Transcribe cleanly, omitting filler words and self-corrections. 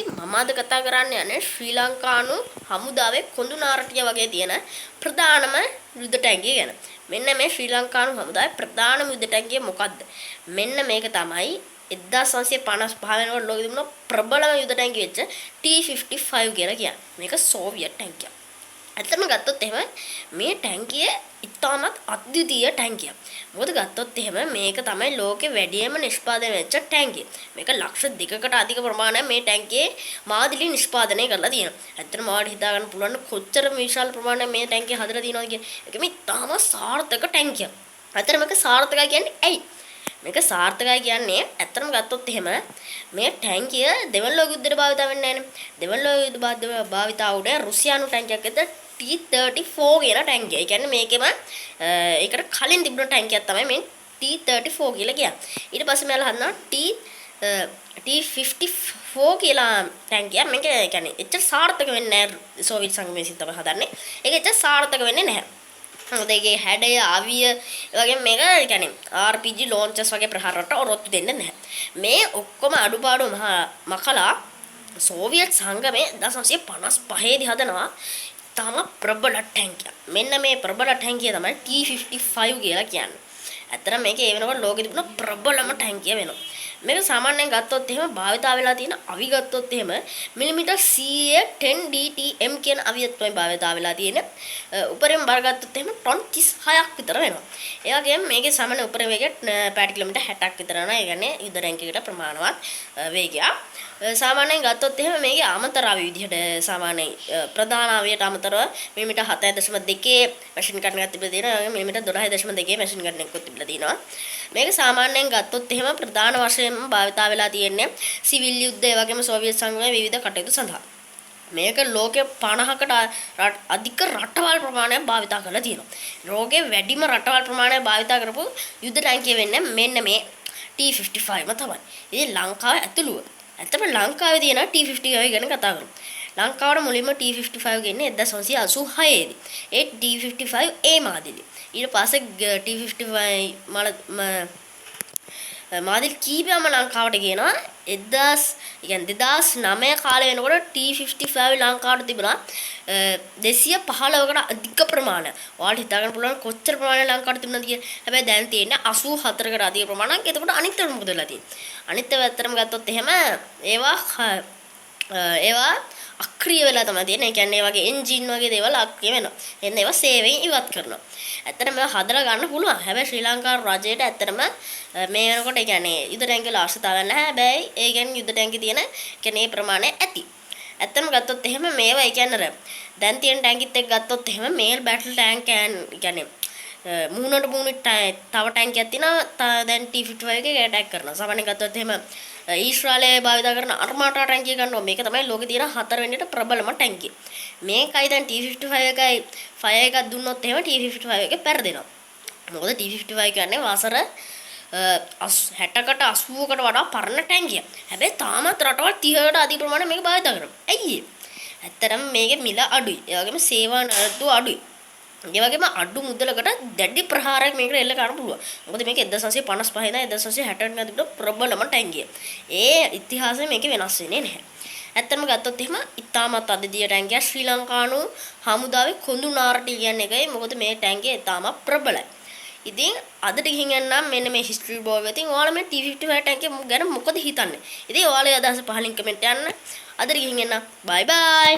ඉතින් මම අද කතා කරන්න යන්නේ ශ්‍රී ලංකානු හමුදාවේ කොඳු නාරටිය වගේ තියෙන ප්‍රධානම යුද ටැංකිය ගැන. මෙන්න මේ ශ්‍රී ලංකානු හමුදාවේ ප්‍රධානම යුද ටැංකිය මොකද්ද? මෙන්න මේක තමයි 1955 වෙනකොට ලෝකෙ තිබුණ ප්‍රබලම යුද ටැංකිය වෙච්ච T-55 කියලා කියන්නේ. මේක සෝවියට් ටැංකියක්. ඇත්තම ගත්තොත් එහෙම මේ ටැංකිය ඉතාමත් අද්විතීය ටැංකියක්. මොකද ගත්තොත් එහෙම මේක තමයි ලෝකේ වැඩිම නිෂ්පාදනය වෙච්ච ටැංකිය. මේක ලක්ෂ 2කට අධික ප්‍රමාණයක් මේ ටැංකියේ මාදිලි නිෂ්පාදනය කරලා තියෙනවා. ඇත්තටම ඔයාලට හිතා ගන්න පුළුවන් කොච්චර විශාල ප්‍රමාණයක් මේ ටැංකිය හදලා තියෙනවද කියලා. ඒක මේ ඉතාම සාර්ථක ටැංකියක්. ඇත්තටම මේක සාර්ථකයි කියන්නේ ඇයි? මේක සාර්ථකයි කියන්නේ ඇත්තටම ගත්තොත් එහෙම මේ ටැංකිය දෙවන ලෝක යුද්ධයට භාවිත වෙන්නේ නැහැ නේ. දෙවන ලෝක යුද්ධ භාවිත වුණේ රුසියානු ටැංකියක් එක්ක T-34 කියන ටැංකිය. ඒ කියන්නේ මේකෙම ඒකට කලින් තිබුණ ටැංකියක් තමයි මේ T-34 කියලා කියන්නේ. ඊට පස්සේ මෙයාලා හදනවා T-54 කියලා ටැංකියක්. මේක කියන්නේ එච්චර සාර්ථක වෙන්නේ නැහැ. සෝවියට් සංඝය විසින් තමයි හදන්නේ. ඒක එච්චර සාර්ථක වෙන්නේ නැහැ. මොකද ඒකේ හැඩය ආවිය වගේ මේක කියන්නේ RPG launchers වගේ ප්‍රහාරවලට ඔරොත්තු දෙන්නේ නැහැ. මේ ඔක්කොම අඩුපාඩු මකලා සෝවියට් සංගමේ 1955 දී හදනවා තම ප්‍රබල ටැංකියක්. මෙන්න මේ ප්‍රබල ටැංකිය තමයි T-55 කියලා කියන්නේ. ඇත්තටම මේක ඒ වෙනකොට ලෝකෙ තිබුණ ප්‍රබලම ටැංකිය වෙනවා. මේක සාමාන්‍යයෙන් ගත්තොත් එහෙම භාවිතා වෙලා තියෙන අවි ගත්තොත් එහෙම මිලිමීටර් 100 10 DTM කියන අවියක් තමයි භාවිතා වෙලා තියෙන්නේ. උපරිම බර ගත්තොත් එහෙම ටොන් 36ක් විතර වෙනවා. ඒ වගේම මේකේ සාමාන්‍ය උපරිම වේගය පැටි කිලෝමීටර් 60ක් විතර වෙනවා. ඒ කියන්නේ යුද ටැංකියකට ප්‍රමාණවත් වේගයක්. සාමාන්‍යයෙන් ගත්තොත් එහෙම මේකේ අමතර අවි විදිහට සාමාන්‍ය ප්‍රධාන අවියට අමතරව මිලිමීටර් 7.2 මැෂින් ගන් එකක් තිබිලා තියෙනවා. ඒ වගේම මිලිමීටර් 12.2 මැෂින් ගන් එකක් තිබිලා තියෙනවා. මේක සාමාන්‍යයෙන් ගත්තොත් එහෙම ප්‍රධාන වශයෙන්ම භාවිතා වෙලා තියෙන්නේ සිවිල් යුද්ධ ඒ වගේම සෝවියට් සංගමයේ විවිධ කටයුතු සඳහා. මේක ලෝකෙ 50කට අධික රටවල් ප්‍රමාණයක් භාවිතා කරලා තියෙනවා. ලෝකෙ වැඩිම රටවල් ප්‍රමාණයක් භාවිතා කරපු යුද ටැංකිය වෙන්නේ මෙන්න මේ T-55ම තමයි. ඉතින් ලංකාව ඇතුළුව. ඇත්තටම ලංකාවේ තියෙන T-55 ගැන කතා කරමු. ලංකාවට මුලින්ම T-55 ගෙන්නේ 1986 දී. ඒ T-55A මාදිලි. ඊට පස්සේ T-55 මාදිලි කීපයක්ම ලංකාවට ගේනවා 2009 කාලේ වෙනකොට T-55 ලංකාවට තිබුණා 215කට අධික ප්‍රමාණයක්. ඔයාලට හිතා ගන්න පුළුවන් කොච්චර ප්‍රමාණයක් ලංකාවට තිබුණාද කියලා. හැබැයි දැන් තියෙන්නේ 84කට අධික ප්‍රමාණයක්. එතකොට අනිත් ඒවා මොකද වෙලා තියෙන්නේ? අනිත් ඒවා ඇත්තටම ගත්තොත් එහෙම ඒවා අක්‍රිය වෙලා තමයි තියෙන්නේ. ඒ කියන්නේ වගේ එන්ජින් වගේ දේවල් අක්‍රිය වෙනවා. එන්න ඒවා සේවයෙන් ඉවත් කරනවා. ඇත්තටම මේවා හදලා ගන්න පුළුවන්. හැබැයි ශ්‍රී ලංකාවේ රජයට ඇත්තටම මේ වෙනකොට ඒ කියන්නේ යුද ටැංකිය අවශ්‍යතාවයක් නැහැ. හැබැයි ඒ කියන්නේ යුද ටැංකිය තියෙන කියන්නේ ප්‍රමාණය ඇති. ඇත්තටම ගත්තොත් එහෙම මේවා ඒ කියන්නේ දැන් තියෙන ටැංකිත් එක්ක ගත්තොත් එහෙම මේල් බැටල් ටැංක් කියන්නේ මූණට මූණ තව ටැංකියක් තියෙනවා. දැන් T-55 එකේ ඇටැක් කරනවා. සාමාන්‍යයෙන් ගත්තොත් එහෙම ඊශ්‍රායලයේ භාවිත කරන අර්මාටා ටැංකිය ගන්නවා. මේක තමයි ලෝකේ තියෙන 4 වෙනියට ප්‍රබලම ටැංකිය. මේකයි දැන් T-55 එකයි ෆයර් එකක් දුන්නොත් එහෙම T-55 එකේ පෙරදෙනවා. මොකද T-55 කියන්නේ වසර 60කට 80කට වඩා පරණ ටැංකියක්. හැබැයි තාමත් රටවල් 30කට අධික ප්‍රමාණයක් මේක භාවිත කරනවා. ඇයි ඒ? ඇත්තටම මේකේ මිල අඩුයි. ඒ වගේම සේවා නඩත්තු අඩුයි. ඒ වගේම අඩු මුදලකට දැඩි ප්‍රහාරයක් මේකට එල්ල කරන්න පුළුවන්. මොකද මේක 1955 ඉඳන් 1960 වෙනිදා තිබුණ ප්‍රබලම ටැංකිය. ඒ ඉතිහාසය මේකේ වෙනස් වෙන්නේ නැහැ. ඇත්තම ගත්තොත් එහෙම ඉතාමත් අධිදිය ටැංකිය ශ්‍රී ලංකානු හමුදාවේ කොඳු නාරටි කියන්නේ එකයි. මොකද මේ ටැංකිය ඉතාමත් ප්‍රබලයි. ඉතින් අදට ගිහින් යන්නම් මෙන්න මේ හිස්ටරි බෝල් එකෙන් ඔයාලා මේ T-55 ටැංකිය ගැන මොකද හිතන්නේ? ඉතින් ඔයාලා අදහස පහලින් කමෙන්ට් යන්න. අදට ගිහින් යන්න. බයි බයි.